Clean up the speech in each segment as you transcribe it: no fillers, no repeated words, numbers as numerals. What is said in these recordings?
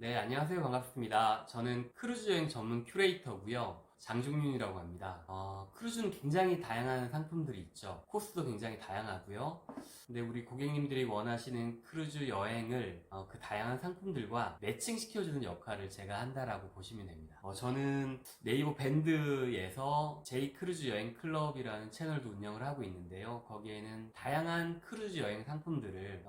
네, 안녕하세요. 반갑습니다. 저는 크루즈 여행 전문 큐레이터고요. 장중윤이라고 합니다. 크루즈는 굉장히 다양한 상품들이 있죠. 코스도 굉장히 다양하고요. 근데 우리 고객님들이 원하시는 크루즈 여행을 그 다양한 상품들과 매칭시켜주는 역할을 제가 한다라고 보시면 됩니다. 저는 네이버 밴드에서 제이 크루즈 여행 클럽이라는 채널도 운영을 하고 있는데요. 거기에는 다양한 크루즈 여행 상품들을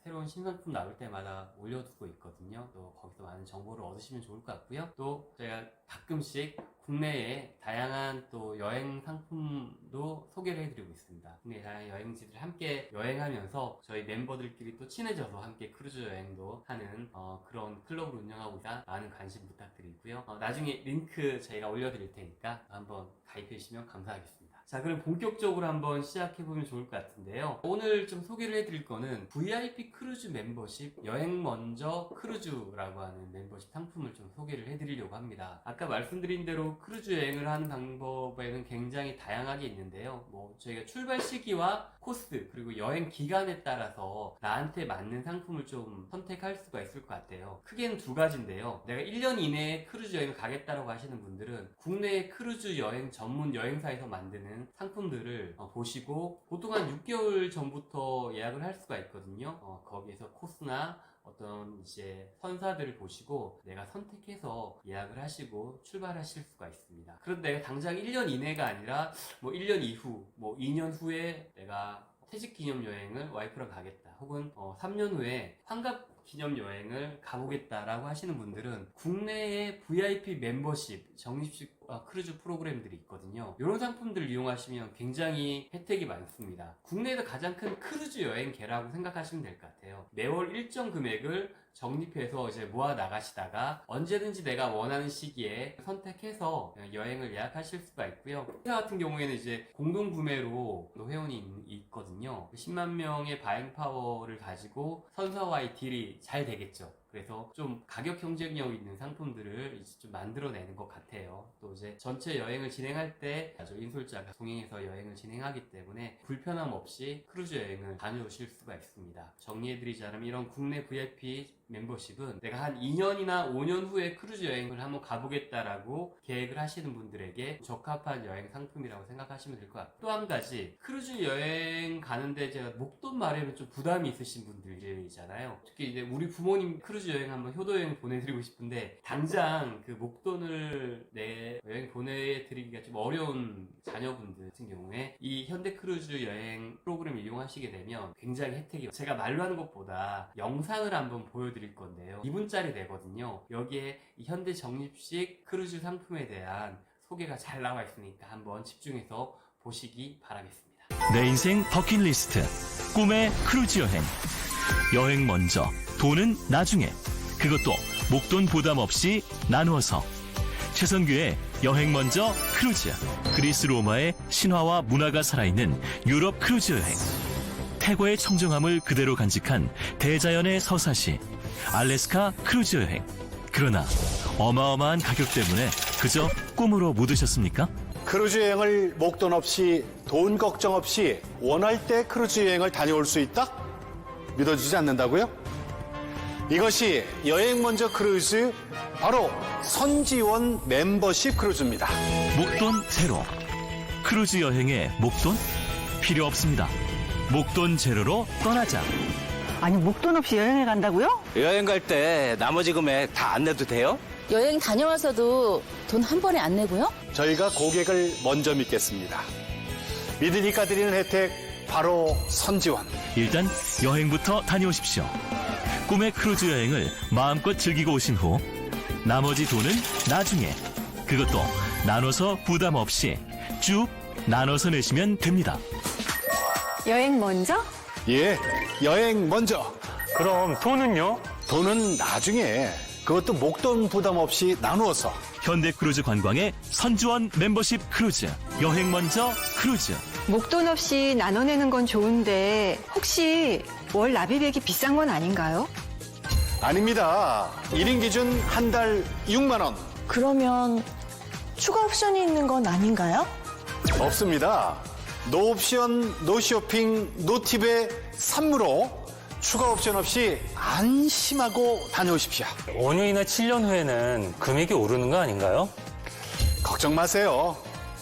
새로운 신상품 나올 때마다 올려두고 있거든요. 또 거기서 많은 정보를 얻으시면 좋을 것 같고요. 또 제가 가끔씩 국내에 다양한 또 여행 상품도 소개를 해드리고 있습니다. 국내 다양한 여행지들 함께 여행하면서 저희 멤버들끼리 또 친해져서 함께 크루즈 여행도 하는 그런 클럽을 운영하고 있다. 많은 관심 부탁드리고요. 나중에 링크 저희가 올려드릴 테니까 한번 가입해 주시면 감사하겠습니다. 자, 그럼 본격적으로 한번 시작해보면 좋을 것 같은데요. 오늘 좀 소개를 해드릴 거는 VIP 크루즈 멤버십 여행 먼저 크루즈라고 하는 멤버십 상품을 좀 소개를 해드리려고 합니다. 아까 말씀드린 대로 크루즈 여행을 하는 방법에는 굉장히 다양하게 있는데요. 저희가 출발 시기와 코스 그리고 여행 기간에 따라서 나한테 맞는 상품을 좀 선택할 수가 있을 것 같아요. 크게는 두 가지인데요. 내가 1년 이내에 크루즈 여행을 가겠다라고 하시는 분들은 국내 크루즈 여행 전문 여행사에서 만드는 상품들을 보시고 보통 한 6개월 전부터 예약을 할 수가 있거든요. 거기에서 코스나 어떤 이제 선사들을 보시고 내가 선택해서 예약을 하시고 출발하실 수가 있습니다. 그런데 내가 당장 1년 이내가 아니라 1년 이후, 2년 후에 내가 퇴직 기념 여행을 와이프랑 가겠다. 혹은 3년 후에 환갑 기념 여행을 가보겠다라고 하시는 분들은 국내에 VIP 멤버십, 적립식 크루즈 프로그램들이 있거든요. 이런 상품들을 이용하시면 굉장히 혜택이 많습니다. 국내에서 가장 큰 크루즈 여행계라고 생각하시면 될 것 같아요. 매월 일정 금액을 적립해서 이제 모아 나가시다가 언제든지 내가 원하는 시기에 선택해서 여행을 예약하실 수가 있고요. 회사 같은 경우에는 이제 공동 구매로 회원이 있거든요. 10만 명의 바잉 파워를 가지고 선사와의 딜이 잘 되겠죠. 그래서 좀 가격 경쟁력 있는 상품들을 이제 좀 만들어내는 것 같아요. 또 이제 전체 여행을 진행할 때 아주 인솔자가 동행해서 여행을 진행하기 때문에 불편함 없이 크루즈 여행을 다녀오실 수가 있습니다. 정리해드리자면 이런 국내 VIP 멤버십은 내가 한 2년이나 5년 후에 크루즈 여행을 한번 가보겠다라고 계획을 하시는 분들에게 적합한 여행 상품이라고 생각하시면 될 것 같고, 또 한 가지 크루즈 여행 가는데 제가 목돈 마련은 좀 부담이 있으신 분들이잖아요. 특히 이제 우리 부모님 크루즈 여행 한번 효도 여행 보내드리고 싶은데 당장 그 목돈을 내 여행 보내드리기가 좀 어려운 자녀분들 같은 경우에 이 현대 크루즈 여행 프로그램을 이용하시게 되면 굉장히 혜택이, 제가 말로 하는 것보다 영상을 한번 보여드릴 건데요. 2분짜리 되거든요. 여기에 이 현대 적립식 크루즈 상품에 대한 소개가 잘 나와 있으니까 한번 집중해서 보시기 바라겠습니다. 내 인생 버킷리스트, 꿈의 크루즈 여행. 여행 먼저, 돈은 나중에. 그것도 목돈 부담 없이 나누어서. 최선규의 여행 먼저 크루즈. 그리스 로마의 신화와 문화가 살아있는 유럽 크루즈 여행. 태고의 청정함을 그대로 간직한 대자연의 서사시. 알래스카 크루즈 여행. 그러나 어마어마한 가격 때문에 그저 꿈으로 묻으셨습니까? 크루즈 여행을 목돈 없이 돈 걱정 없이 원할 때 크루즈 여행을 다녀올 수 있다? 믿어주지 않는다고요? 이것이 여행 먼저 크루즈, 바로 선지원 멤버십 크루즈입니다. 목돈 제로. 크루즈 여행에 목돈? 필요 없습니다. 목돈 제로로 떠나자. 아니, 목돈 없이 여행을 간다고요? 여행 갈 때 나머지 금액 다 안 내도 돼요? 여행 다녀와서도 돈 한 번에 안 내고요? 저희가 고객을 먼저 믿겠습니다. 믿으니까 드리는 혜택, 바로 선지원. 일단 여행부터 다녀오십시오. 꿈의 크루즈 여행을 마음껏 즐기고 오신 후 나머지 돈은 나중에, 그것도 나눠서 부담 없이 쭉 나눠서 내시면 됩니다. 여행 먼저? 예, 여행 먼저. 그럼 돈은요? 돈은 나중에, 그것도 목돈 부담 없이 나누어서. 현대크루즈 관광의 선지원 멤버십 크루즈. 여행 먼저 크루즈. 목돈 없이 나눠내는 건 좋은데 혹시 월 납입액이 비싼 건 아닌가요? 아닙니다. 1인 기준 한 달 6만 원. 그러면 추가 옵션이 있는 건 아닌가요? 없습니다. 노 옵션, 노 쇼핑, 노 팁의 산무로 추가 옵션 없이 안심하고 다녀오십시오. 5년이나 7년 후에는 금액이 오르는 거 아닌가요? 걱정 마세요.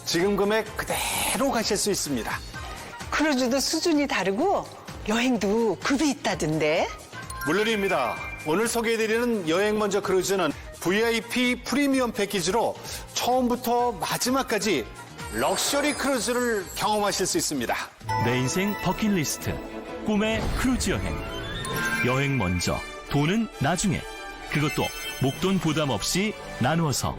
지금 금액 그대로 가실 수 있습니다. 크루즈도 수준이 다르고 여행도 급이 있다던데. 물론입니다. 오늘 소개해드리는 여행 먼저 크루즈는 VIP 프리미엄 패키지로 처음부터 마지막까지 럭셔리 크루즈를 경험하실 수 있습니다. 내 인생 버킷리스트 꿈의 크루즈 여행. 여행 먼저 돈은 나중에 그것도 목돈 부담 없이 나누어서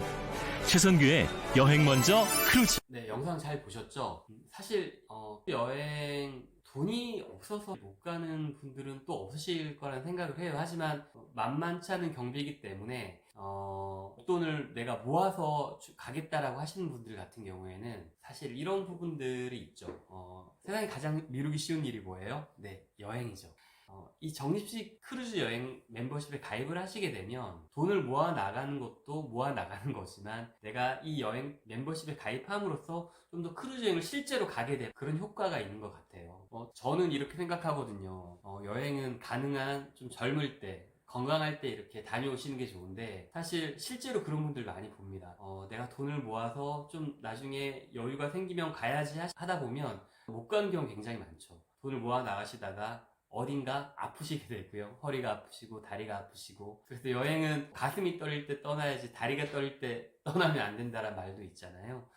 최선규의 여행 먼저 크루즈. 네, 영상 잘 보셨죠? 사실 여행 돈이 없어서 못 가는 분들은 또 없으실 거라는 생각을 해요. 하지만 만만치 않은 경비이기 때문에 돈을 내가 모아서 가겠다라고 하시는 분들 같은 경우에는 사실 이런 부분들이 있죠. 세상에 가장 미루기 쉬운 일이 뭐예요? 네, 여행이죠. 이 적립식 크루즈 여행 멤버십에 가입을 하시게 되면 돈을 모아 나가는 것도 모아 나가는 거지만 내가 이 여행 멤버십에 가입함으로써 좀 더 크루즈 여행을 실제로 가게 되는 그런 효과가 있는 것 같아요. 저는 이렇게 생각하거든요. 여행은 가능한 좀 젊을 때 건강할 때 이렇게 다녀오시는 게 좋은데 사실 실제로 그런 분들 많이 봅니다. 내가 돈을 모아서 좀 나중에 여유가 생기면 가야지 하다 보면 못 가는 경우 굉장히 많죠. 돈을 모아 나가시다가 어딘가 아프시게 되고요. 허리가 아프시고 다리가 아프시고. 그래서 여행은 가슴이 떨릴 때 떠나야지 다리가 떨릴 때 떠나면 안 된다는 말도 있잖아요.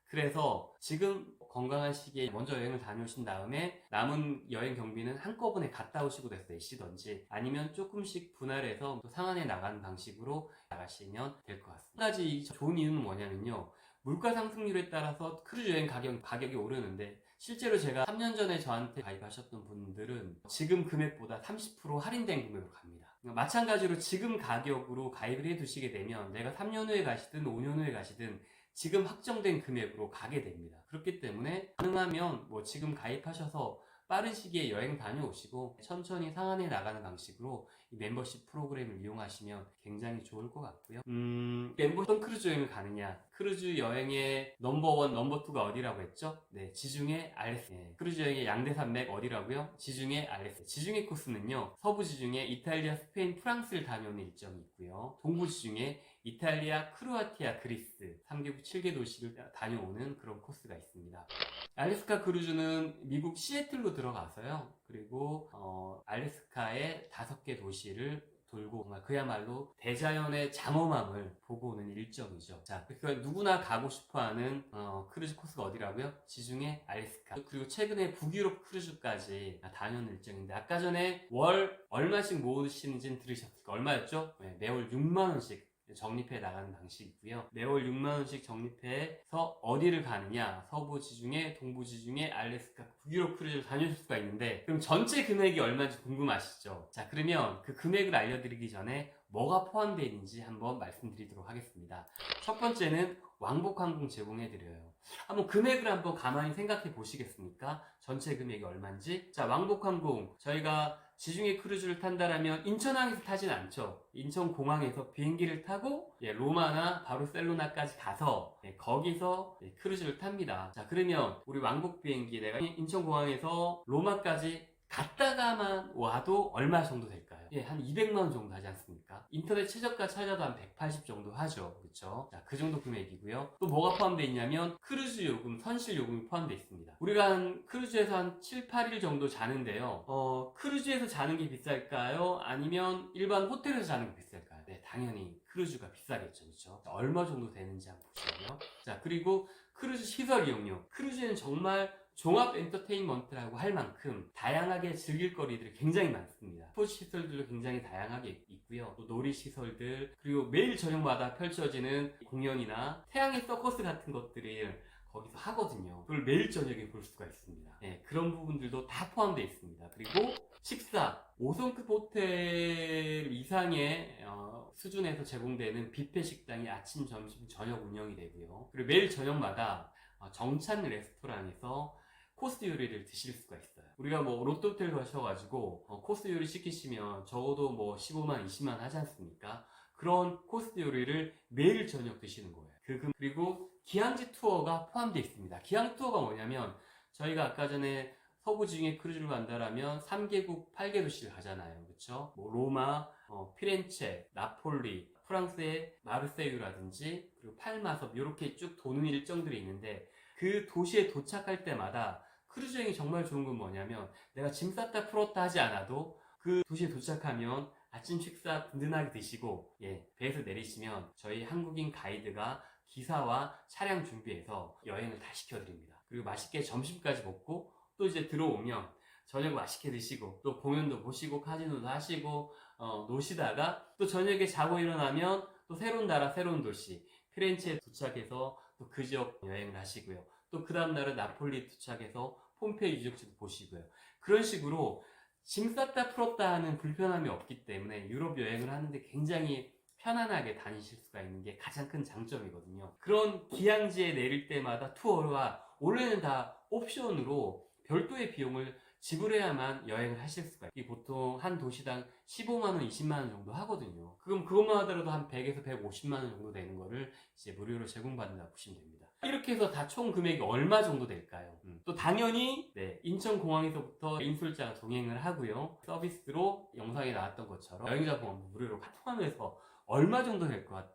그래서 지금 건강한 시기에 먼저 여행을 다녀오신 다음에 남은 여행 경비는 한꺼번에 갔다 오시고 돼서 내시던지 아니면 조금씩 분할해서 또 상한에 나가는 방식으로 나가시면 될 것 같습니다. 한 가지 좋은 이유는 뭐냐면요. 물가 상승률에 따라서 크루즈 여행 가격이 오르는데 실제로 제가 3년 전에 저한테 가입하셨던 분들은 지금 금액보다 30% 할인된 금액으로 갑니다. 마찬가지로 지금 가격으로 가입을 해 두시게 되면 내가 3년 후에 가시든 5년 후에 가시든 지금 확정된 금액으로 가게 됩니다. 그렇기 때문에 가능하면 지금 가입하셔서 빠른 시기에 여행 다녀오시고 천천히 상한에 나가는 방식으로 이 멤버십 프로그램을 이용하시면 굉장히 좋을 것 같고요. 어떤 크루즈 여행을 가느냐? 크루즈 여행의 넘버1, 넘버2가 어디라고 했죠? 네, 지중해 알레스. 네, 크루즈 여행의 양대 산맥 어디라고요? 지중해 알레스. 지중해 코스는요, 서부 지중해 이탈리아, 스페인, 프랑스를 다녀오는 일정이 있고요. 동부 지중해 이탈리아, 크로아티아, 그리스 3개국 7개 도시를 다녀오는 그런 코스가 있습니다. 알래스카 크루즈는 미국 시애틀로 들어가서요. 그리고 알래스카의 5개 도시를 돌고 정말 그야말로 대자연의 장엄함을 보고 오는 일정이죠. 자, 그러니까 누구나 가고 싶어하는 크루즈 코스가 어디라고요? 지중해 알래스카. 그리고 최근에 북유럽 크루즈까지 다녀오는 일정인데 아까 전에 월 얼마씩 모으시는지는 들으셨을 거예요. 얼마였죠? 네, 매월 6만 원씩 적립해 나가는 방식이고요. 매월 6만원씩 적립해서 어디를 가느냐? 서부 지중해, 동부 지중해, 알래스카, 북유럽 크루즈를 다녀올 수가 있는데 그럼 전체 금액이 얼마인지 궁금하시죠? 자, 그러면 그 금액을 알려드리기 전에 뭐가 포함되어 있는지 한번 말씀드리도록 하겠습니다. 첫 번째는 왕복항공 제공해드려요. 한번 금액을 한번 가만히 생각해 보시겠습니까? 전체 금액이 얼마인지. 자, 왕복항공 저희가 지중해 크루즈를 탄다라면 인천항에서 타진 않죠. 인천공항에서 비행기를 타고 로마나 바르셀로나까지 가서 거기서 크루즈를 탑니다. 자, 그러면 우리 왕복 비행기 내가 인천공항에서 로마까지 갔다가만 와도 얼마 정도 될까요? 한 200만원 정도 하지 않습니까? 인터넷 최저가 찾아도 한 180 정도 하죠. 그쵸? 자, 그 정도 금액이고요. 또 뭐가 포함되어 있냐면 크루즈 요금, 선실 요금이 포함되어 있습니다. 우리가 한 크루즈에서 한 7, 8일 정도 자는데요. 크루즈에서 자는 게 비쌀까요? 아니면 일반 호텔에서 자는 게 비쌀까요? 네, 당연히 크루즈가 비싸겠죠. 그쵸? 자, 얼마 정도 되는지 한번 보시고요. 자, 그리고 크루즈 시설 이용료. 크루즈는 정말 종합 엔터테인먼트라고 할 만큼 다양하게 즐길 거리들이 굉장히 많습니다. 스포츠 시설들도 굉장히 다양하게 있고요. 또 놀이 시설들, 그리고 매일 저녁마다 펼쳐지는 공연이나 태양의 서커스 같은 것들을 거기서 하거든요. 그걸 매일 저녁에 볼 수가 있습니다. 네, 그런 부분들도 다 포함되어 있습니다. 그리고 식사, 5성급 호텔 이상의 수준에서 제공되는 뷔페 식당이 아침, 점심, 저녁 운영이 되고요. 그리고 매일 저녁마다 정찬 레스토랑에서 코스 요리를 드실 수가 있어요. 우리가 롯데 호텔 가셔가지고 코스 요리 시키시면 적어도 15만, 20만 하지 않습니까? 그런 코스 요리를 매일 저녁 드시는 거예요. 그리고 기항지 투어가 포함되어 있습니다. 기항 투어가 뭐냐면 저희가 아까 전에 서부 지중해 크루즈를 간다라면 3개국 8개 도시를 가잖아요. 그렇죠? 뭐 로마, 피렌체, 나폴리, 프랑스의 마르세유라든지 그리고 팔마섬 이렇게 쭉 도는 일정들이 있는데 그 도시에 도착할 때마다 크루즈 여행이 정말 좋은 건 뭐냐면 내가 짐 쌌다 풀었다 하지 않아도 그 도시에 도착하면 아침 식사 든든하게 드시고 배에서 내리시면 저희 한국인 가이드가 기사와 차량 준비해서 여행을 다 시켜드립니다. 그리고 맛있게 점심까지 먹고 또 이제 들어오면 저녁 맛있게 드시고 또 공연도 보시고 카지노도 하시고 노시다가 또 저녁에 자고 일어나면 또 새로운 나라 새로운 도시 피렌체에 도착해서 또 그 지역 여행을 하시고요. 또 그 다음날은 나폴리 도착해서 폼페이 유적지도 보시고요. 그런 식으로 짐 쌌다 풀었다 하는 불편함이 없기 때문에 유럽 여행을 하는데 굉장히 편안하게 다니실 수가 있는 게 가장 큰 장점이거든요. 그런 기항지에 내릴 때마다 투어와 원래는 다 옵션으로 별도의 비용을 지불해야만 여행을 하실 수가 있어요. 보통 한 도시당 15만원, 20만원 정도 하거든요. 그럼 그것만 하더라도 한 100에서 150만원 정도 되는 거를 이제 무료로 제공받는다고 보시면 됩니다. 이렇게 해서 다 총 금액이 얼마 정도 될까요? 또 당연히 인천공항에서부터 인솔자가 동행을 하고요. 서비스로 영상에 나왔던 것처럼 여행자 보험도 무료로 포함해서 얼마 정도 될 것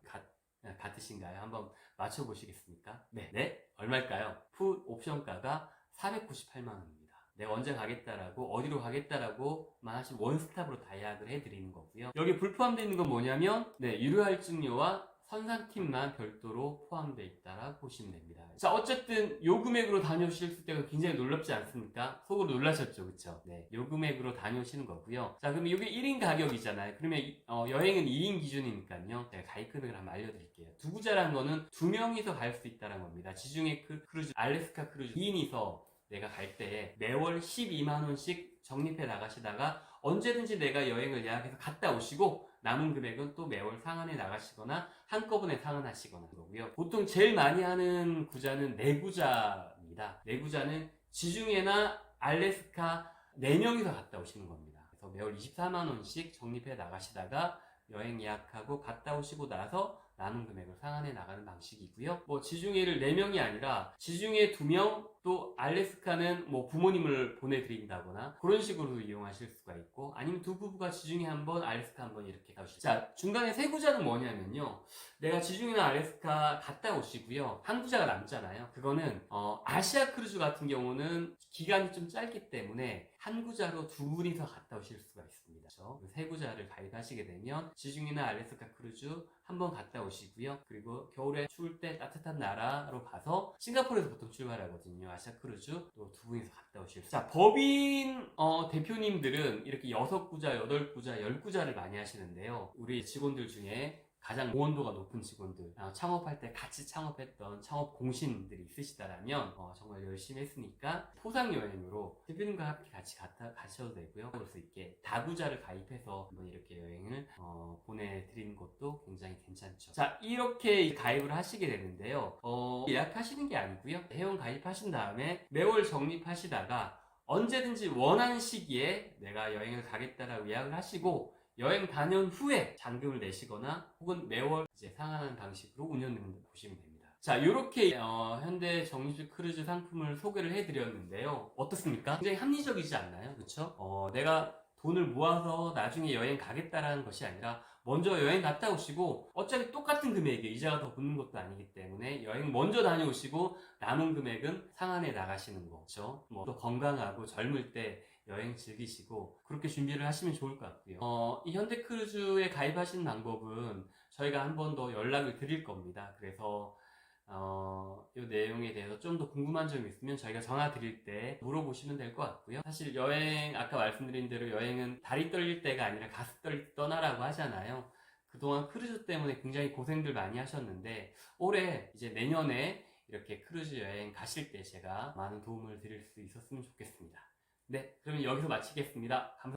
같으신가요? 한번 맞춰보시겠습니까? 네, 얼마일까요? 풋 옵션가가 498만원입니다. 내가 언제 가겠다라고 어디로 가겠다라고만 하시면 원스톱으로 다 예약을 해드리는 거고요. 여기 불포함되어 있는 건 뭐냐면 유료 할증료와 선상팁만 별도로 포함되어 있다라고 보시면 됩니다. 자, 어쨌든 요 금액으로 다녀오실 때가 굉장히 놀랍지 않습니까? 속으로 놀라셨죠, 그쵸? 요 금액으로 다녀오시는 거고요. 자, 그러면 이게 1인 가격이잖아요. 그러면 여행은 2인 기준이니까요. 제가 가입 금액을 한번 알려드릴게요. 두구자라는 거는 2명이서 갈 수 있다는 겁니다. 지중해 크루즈, 알래스카 크루즈 2인이서 내가 갈 때 매월 12만원씩 적립해 나가시다가 언제든지 내가 여행을 예약해서 갔다 오시고 남은 금액은 또 매월 상환해 나가시거나 한꺼번에 상환하시거나 거고요. 보통 제일 많이 하는 구자는 내구자입니다. 내구자는 지중해나 알래스카 4명이서 갔다 오시는 겁니다. 그래서 매월 24만원씩 적립해 나가시다가 여행 예약하고 갔다 오시고 나서 남은 금액을 상환해 나가는 방식이고요. 지중해를 4명이 아니라 지중해 2명 또 알래스카는 부모님을 보내드린다거나 그런 식으로 이용하실 수가 있고 아니면 두 부부가 지중해 한번 알래스카 한번 이렇게 가실 수 있어요. 자, 중간에 세 구자는 뭐냐면요. 내가 지중해나 알래스카 갔다 오시고요. 한 구자가 남잖아요. 그거는 아시아 크루즈 같은 경우는 기간이 좀 짧기 때문에 한 구자로 두 분이서 갔다 오실 수가 있습니다. 그렇죠? 세 구자를 가입하시게 되면 지중해나 알래스카 크루즈 한번 갔다 오시고요. 그리고 겨울에 추울 때 따뜻한 나라로 가서 싱가포르에서 보통 출발하거든요. 아시아 크루즈 또 두 분이서 갔다 오실 수 있어요. 자, 법인 대표님들은 이렇게 6구자, 8구자, 10구자를 많이 하시는데요. 우리 직원들 중에 가장 고원도가 높은 직원들, 창업할 때 같이 창업했던 창업 공신들이 있으시다라면 정말 열심히 했으니까 포상여행으로 대표님과 함께 같이 가셔도 되고요. 그럴 수 있게 다구자를 가입해서 한번 이렇게 여행을 보내드리는 것도 굉장히 괜찮죠. 자, 이렇게 가입을 하시게 되는데요. 예약하시는 게 아니고요. 회원 가입하신 다음에 매월 적립하시다가 언제든지 원하는 시기에 내가 여행을 가겠다라고 예약을 하시고 여행 다녀온 후에 잔금을 내시거나 혹은 매월 이제 상환하는 방식으로 운영되는 보시면 됩니다. 자, 이렇게 현대 적립식 크루즈 상품을 소개를 해드렸는데요. 어떻습니까? 굉장히 합리적이지 않나요? 그쵸? 내가 돈을 모아서 나중에 여행 가겠다라는 것이 아니라 먼저 여행 갔다 오시고 어차피 똑같은 금액에 이자가 더 붙는 것도 아니기 때문에 여행 먼저 다녀오시고 남은 금액은 상환해 나가시는 거죠. 또 건강하고 젊을 때 여행 즐기시고 그렇게 준비를 하시면 좋을 것 같고요. 이 현대크루즈에 가입하시는 방법은 저희가 한 번 더 연락을 드릴 겁니다. 그래서 이 내용에 대해서 좀 더 궁금한 점이 있으면 저희가 전화 드릴 때 물어보시면 될 것 같고요. 사실 여행, 아까 말씀드린 대로 여행은 다리 떨릴 때가 아니라 가슴 떨릴 때 떠나라고 하잖아요. 그동안 크루즈 때문에 굉장히 고생들 많이 하셨는데 올해 이제 내년에 이렇게 크루즈 여행 가실 때 제가 많은 도움을 드릴 수 있었으면 좋겠습니다. 네, 그러면 여기서 마치겠습니다. 감사합니다.